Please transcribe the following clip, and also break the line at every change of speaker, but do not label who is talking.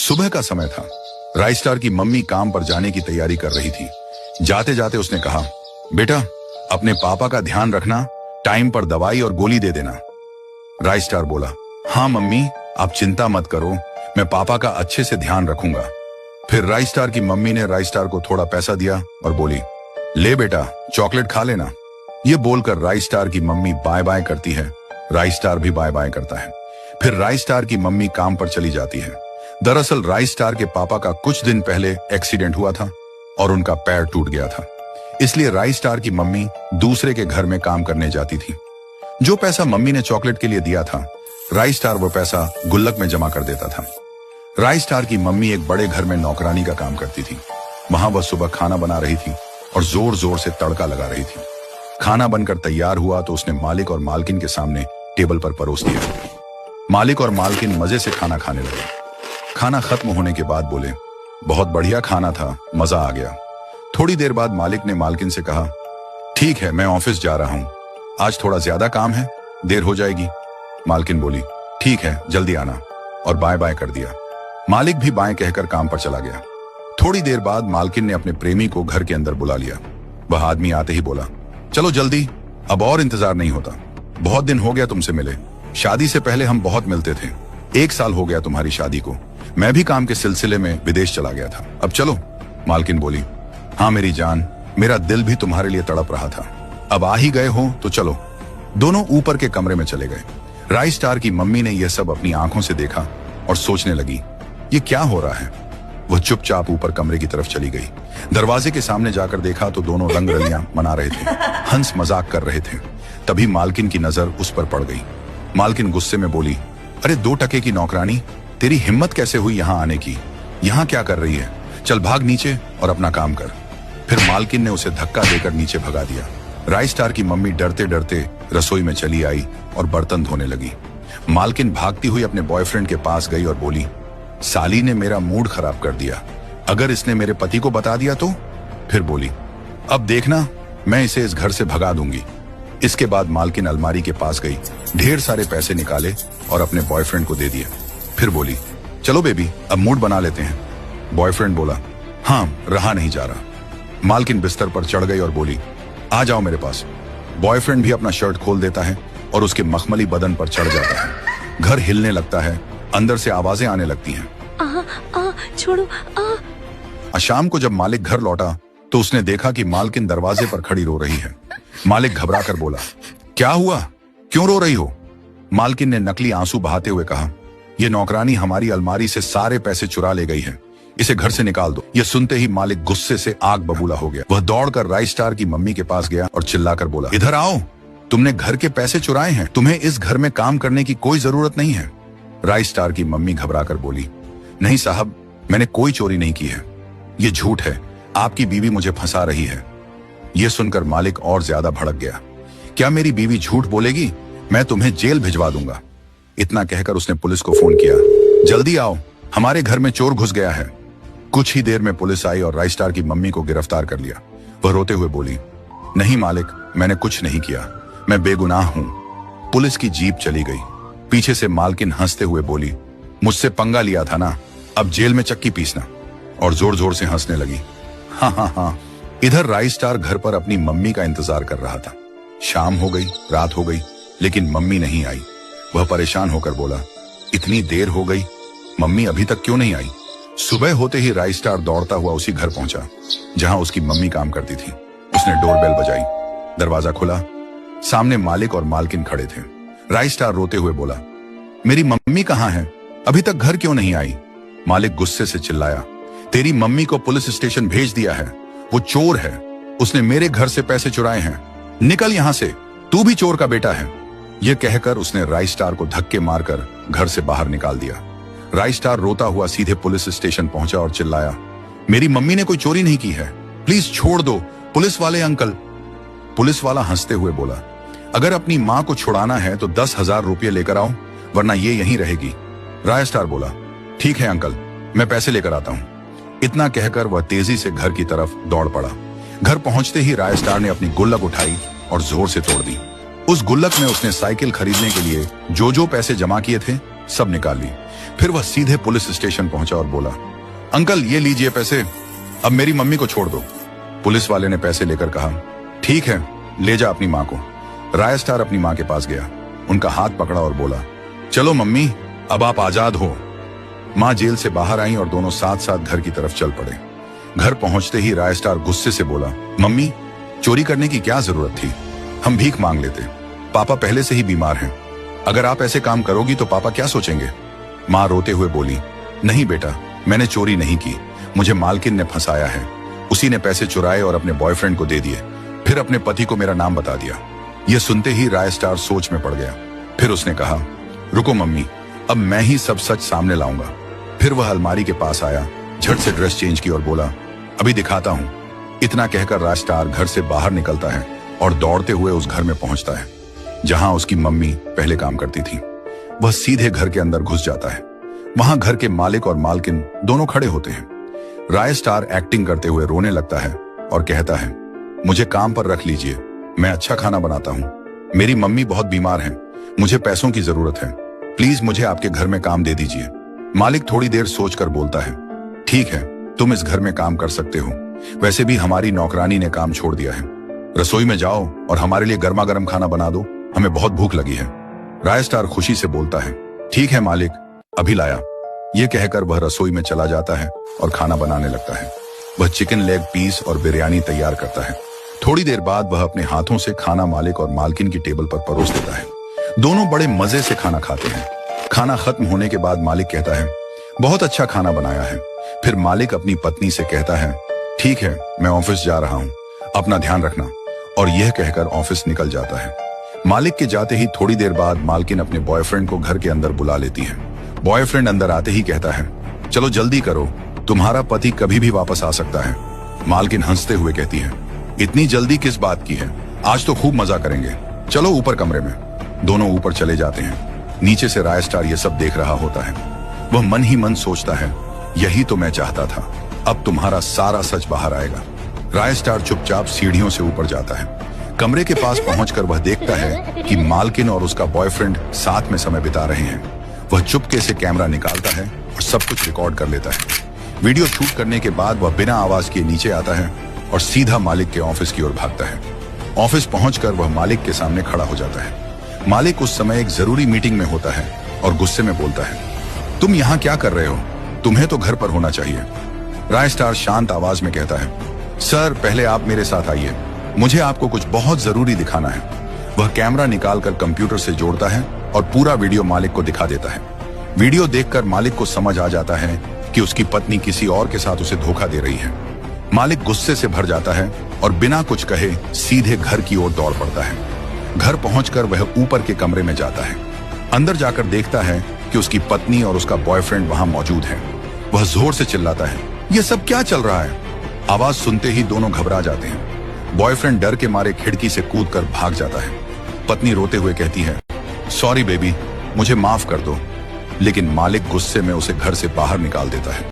सुबह का समय था। राइस्टार की मम्मी काम पर जाने की तैयारी कर रही थी। जाते जाते उसने कहा, बेटा अपने पापा का ध्यान रखना, टाइम पर दवाई और गोली दे देना। राइस्टार बोला, हाँ मम्मी आप चिंता मत करो, मैं पापा का अच्छे से ध्यान रखूंगा। फिर राइस्टार की मम्मी ने राइस्टार को थोड़ा पैसा दिया और बोली, ले बेटा चॉकलेट खा लेना। ये बोलकर राइस्टार की मम्मी बाय बाय करती है। राइस्टार भी बाय बाय करता है। फिर राइस्टार की मम्मी काम पर चली जाती है। दरअसल राइस्टार के पापा का कुछ दिन पहले एक्सीडेंट हुआ था और उनका पैर टूट गया था। इसलिए राइस्टार की मम्मी दूसरे के घर में काम करने जाती थी। जो पैसा मम्मी ने चॉकलेट के लिए दिया था, राइस्टार वो पैसा गुल्लक में जमा कर देता था। राइस्टार की मम्मी एक बड़े घर में नौकरानी का काम करती थी। वहां वह सुबह खाना बना रही थी और जोर जोर से तड़का लगा रही थी। खाना बनकर तैयार हुआ तो उसने मालिक और मालकिन के सामने टेबल पर परोस दिया। मालिक और मालकिन मजे से खाना खाने लगे। खाना खत्म होने के बाद बोले, बहुत बढ़िया खाना था, मजा आ गया। थोड़ी देर बाद मालिक ने मालकिन से कहा, ठीक है मैं ऑफिस जा रहा हूं, आज थोड़ा ज्यादा काम है, देर हो जाएगी। मालकिन बोली, ठीक है जल्दी आना, और बाय बाय कर दिया। मालिक भी बाय कहकर काम पर चला गया। थोड़ी देर बाद मालकिन ने अपने प्रेमी को घर के अंदर बुला लिया। वह आदमी आते ही बोला, चलो जल्दी, अब और इंतजार नहीं होता, बहुत दिन हो गया तुमसे मिले, शादी से पहले हम बहुत मिलते थे, 1 साल हो गया तुम्हारी शादी को, मैं भी काम के सिलसिले में विदेश चला गया था, अब चलो। मालकिन बोली, हाँ मेरी जान, मेरा दिल भी तुम्हारे लिए तड़प रहा था, अब आ ही गए हो तो चलो। दोनों ऊपर के कमरे में चले गए। राइस्टार की मम्मी ने यह सब अपनी आंखों से देखा और सोचने लगी, ये क्या हो रहा है। वह चुपचाप ऊपर कमरे की तरफ चली गई। दरवाजे के सामने जाकर देखा तो दोनों रंग रलियां मना रहे थे, हंस मजाक कर रहे थे। तभी मालकिन की नजर उस पर पड़ गई। मालकिन गुस्से में बोली, अरे 2 टके की नौकरानी, तेरी हिम्मत कैसे हुई यहाँ आने की, यहाँ क्या कर रही है, चल भाग नीचे और अपना काम कर। फिर मालकिन ने उसे धक्का देकर नीचे भगा दिया। राइस्टार की मम्मी डरते डरते रसोई में चली आई और बर्तन धोने लगी। मालकिन भागती हुई अपने बॉयफ्रेंड के पास गई और बोली, साली ने मेरा मूड खराब कर दिया, अगर इसने मेरे पति को बता दिया तो। फिर बोली, अब देखना मैं इसे इस घर से भगा दूंगी। इसके बाद मालकिन अलमारी के पास गई, ढेर सारे पैसे निकाले और अपने बॉयफ्रेंड को दे दिए। फिर बोली, चलो बेबी अब मूड बना लेते हैं। बॉयफ्रेंड बोला, हाँ रहा नहीं जा रहा। मालकिन बिस्तर पर चढ़ गई और बोली, आ जाओ मेरे पास। बॉयफ्रेंड भी अपना शर्ट खोल देता है और उसके मखमली बदन पर चढ़ जाता है। घर हिलने लगता है, अंदर से आवाजें आने लगती हैं। छोड़ो। शाम को जब मालिक घर लौटा तो उसने देखा कि मालकिन दरवाजे पर खड़ी रो रही है। मालिक घबरा कर बोला, क्या हुआ, क्यों रो रही हो। मालकिन ने नकली आंसू बहाते हुए कहा, ये नौकरानी हमारी अलमारी से सारे पैसे चुरा ले गई है, इसे घर से निकाल दो। यह सुनते ही मालिक गुस्से से आग बबूला हो गया। वह दौड़कर राइस्टार की मम्मी के पास गया और चिल्लाकर बोला, इधर आओ, तुमने घर के पैसे चुराए हैं, तुम्हें इस घर में काम करने की कोई जरूरत नहीं है। राइस्टार की मम्मी घबराकर बोली, नहीं साहब मैंने कोई चोरी नहीं की है, ये झूठ है, आपकी बीवी मुझे फंसा रही है। यह सुनकर मालिक और ज्यादा भड़क गया, क्या मेरी बीवी झूठ बोलेगी, मैं तुम्हें जेल भिजवा दूंगा। इतना कहकर उसने पुलिस को फोन किया, जल्दी आओ हमारे घर में चोर घुस गया है। कुछ ही देर में पुलिस आई और राइस्टार की मम्मी को गिरफ्तार कर लिया। वह रोते हुए बोली, नहीं मालिक मैंने कुछ नहीं किया, मैं बेगुनाह हूं। पुलिस की जीप चली गई। पीछे से मालकिन हंसते हुए बोली, मुझसे पंगा लिया था ना, अब जेल में चक्की पीसना, और जोर जोर से हंसने लगी। हाँ हाँ हाँ। इधर राइस्टार घर पर अपनी मम्मी का इंतजार कर रहा था। शाम हो गई, रात हो गई, लेकिन मम्मी नहीं आई। वह परेशान होकर बोला, इतनी देर हो गई, मम्मी अभी तक क्यों नहीं आई। सुबह होते ही राइस्टार दौड़ता हुआ उसी घर पहुंचा जहां उसकी मम्मी काम करती थी। उसने डोरबेल बजाई, दरवाजा खुला, सामने मालिक और मालकिन खड़े थे। राइस्टार रोते हुए बोला, मेरी मम्मी कहाँ है, अभी तक घर क्यों नहीं आई। मालिक गुस्से से चिल्लाया, तेरी मम्मी को पुलिस स्टेशन भेज दिया है, वो चोर है, उसने मेरे घर से पैसे चुराए हैं, निकल यहां से, तू भी चोर का बेटा है। यह कहकर उसने राइस्टार को धक्के मारकर घर से बाहर निकाल दिया। राइस्टार रोता हुआ सीधे पुलिस स्टेशन पहुंचा और चिल्लाया, मेरी मम्मी ने कोई चोरी नहीं की है, प्लीज छोड़ दो पुलिस वाले अंकल। पुलिस वाला हंसते हुए बोला, अगर अपनी मां को छुड़ाना है तो 10,000 रुपये लेकर आओ, वरना ये यहीं रहेगी। राइस्टार बोला, ठीक है अंकल, मैं पैसे लेकर आता हूं। इतना कहकर वह तेजी से घर की तरफ दौड़ पड़ा। घर पहुंचते ही राइस्टार ने अपनी गुल्लक उठाई और जोर से तोड़ दी। उस गुल्लक में उसने साइकिल खरीदने के लिए जो पैसे जमा किए थे सब निकाल ली। फिर वह सीधे पुलिस स्टेशन पहुंचा और बोला, अंकल ये लीजिए पैसे, अब मेरी मम्मी को छोड़ दो। पुलिस वाले ने पैसे लेकर कहा, ठीक है ले जा अपनी माँ को। राय स्टार अपनी माँ के पास गया, उनका हाथ पकड़ा और बोला, चलो मम्मी अब आप आजाद हो। माँ जेल से बाहर आई और दोनों साथ साथ घर की तरफ चल पड़े। घर पहुंचते ही राय स्टार गुस्से से बोला, मम्मी चोरी करने की क्या जरूरत थी, हम भीख मांग लेते, पापा पहले से ही बीमार हैं, अगर आप ऐसे काम करोगी तो पापा क्या सोचेंगे। माँ रोते हुए बोली, नहीं बेटा मैंने चोरी नहीं की, मुझे मालकिन ने फंसाया है, उसी ने पैसे चुराए और अपने बॉयफ्रेंड को दे दिए, फिर अपने पति को मेरा नाम बता दिया। यह सुनते ही राय स्टार सोच में पड़ गया। फिर उसने कहा, रुको मम्मी अब मैं ही सब सच सामने लाऊंगा। फिर वह अलमारी के पास आया, झट से ड्रेस चेंज की और बोला, अभी दिखाता हूं। इतना कहकर राय स्टार घर से बाहर निकलता है और दौड़ते हुए उस घर में पहुंचता है जहां उसकी मम्मी पहले काम करती थी। वह सीधे घर के अंदर घुस जाता है। वहां घर के मालिक और मालकिन दोनों खड़े होते हैं। राय स्टार एक्टिंग करते हुए रोने लगता है और कहता है, मुझे काम पर रख लीजिए, मैं अच्छा खाना बनाता हूं, मेरी मम्मी बहुत बीमार हैं, मुझे पैसों की जरूरत है, प्लीज मुझे आपके घर में काम दे दीजिए। मालिक थोड़ी देर सोचकर बोलता है, ठीक है तुम इस घर में काम कर सकते हो, वैसे भी हमारी नौकरानी ने काम छोड़ दिया है, रसोई में जाओ और हमारे लिए गर्मा गर्म खाना बना दो, हमें बहुत भूख लगी है। राय स्टार खुशी से बोलता है, ठीक है मालिक अभी लाया। यह कहकर वह रसोई में चला जाता है और खाना बनाने लगता है। वह चिकन लेग पीस और बिरयानी तैयार करता है। थोड़ी देर बाद वह अपने हाथों से खाना मालिक और मालकिन की टेबल पर परोस देता है। दोनों बड़े मजे से खाना खाते हैं। खाना खत्म होने के बाद मालिक कहता है, बहुत अच्छा खाना बनाया है। फिर मालिक अपनी पत्नी से कहता है, ठीक है मैं ऑफिस जा रहा हूं, अपना ध्यान रखना, और यह कहकर ऑफिस निकल जाता है। मालिक के जाते ही थोड़ी देर बाद मालकिन अपने बॉयफ्रेंड को घर के अंदर बुला लेती है। बॉयफ्रेंड अंदर आते ही कहता है, चलो जल्दी करो, तुम्हारा पति कभी भी वापस आ सकता है। मालकिन हंसते हुए कहती है, इतनी जल्दी किस बात की है, आज तो खूब मजा करेंगे, चलो ऊपर कमरे में। दोनों ऊपर चले जाते हैं। नीचे से राय स्टार ये सब देख रहा होता है। वह मन ही मन सोचता है, यही तो मैं चाहता था, अब तुम्हारा सारा सच बाहर आएगा। राय स्टार चुपचाप सीढ़ियों से ऊपर जाता है। कमरे के पास पहुंचकर वह देखता है कि मालकिन और उसका बॉयफ्रेंड साथ में समय बिता रहे हैं। वह चुपके से कैमरा निकालता है और सब कुछ रिकॉर्ड कर लेता है। वीडियो शूट करने के बाद वह बिना आवाज किए नीचे आता है और सीधा मालिक के ऑफिस की ओर भागता है। ऑफिस पहुंचकर वह मालिक के सामने खड़ा हो जाता है। मालिक उस समय एक जरूरी मीटिंग में होता है और गुस्से में बोलता है, तुम यहाँ क्या कर रहे हो, तुम्हें तो घर पर होना चाहिए। राय स्टार शांत आवाज में कहता है, सर पहले आप मेरे साथ आइए, मुझे आपको कुछ बहुत जरूरी दिखाना है। वह कैमरा निकालकर कंप्यूटर से जोड़ता है और पूरा वीडियो मालिक को दिखा देता है। वीडियो देखकर मालिक को समझ आ जाता है कि उसकी पत्नी किसी और के साथ उसे धोखा दे रही है। मालिक गुस्से से भर जाता है और बिना कुछ कहे सीधे घर की ओर दौड़ पड़ता है। घर पहुंचकर वह ऊपर के कमरे में जाता है। अंदर जाकर देखता है कि उसकी पत्नी और उसका बॉयफ्रेंड वहां मौजूद है। वह जोर से चिल्लाता है, यह सब क्या चल रहा है। आवाज सुनते ही दोनों घबरा जाते हैं। बॉयफ्रेंड डर के मारे खिड़की से कूदकर भाग जाता है। पत्नी रोते हुए कहती है, सॉरी बेबी, मुझे माफ कर दो। लेकिन मालिक गुस्से में उसे घर से बाहर निकाल देता है।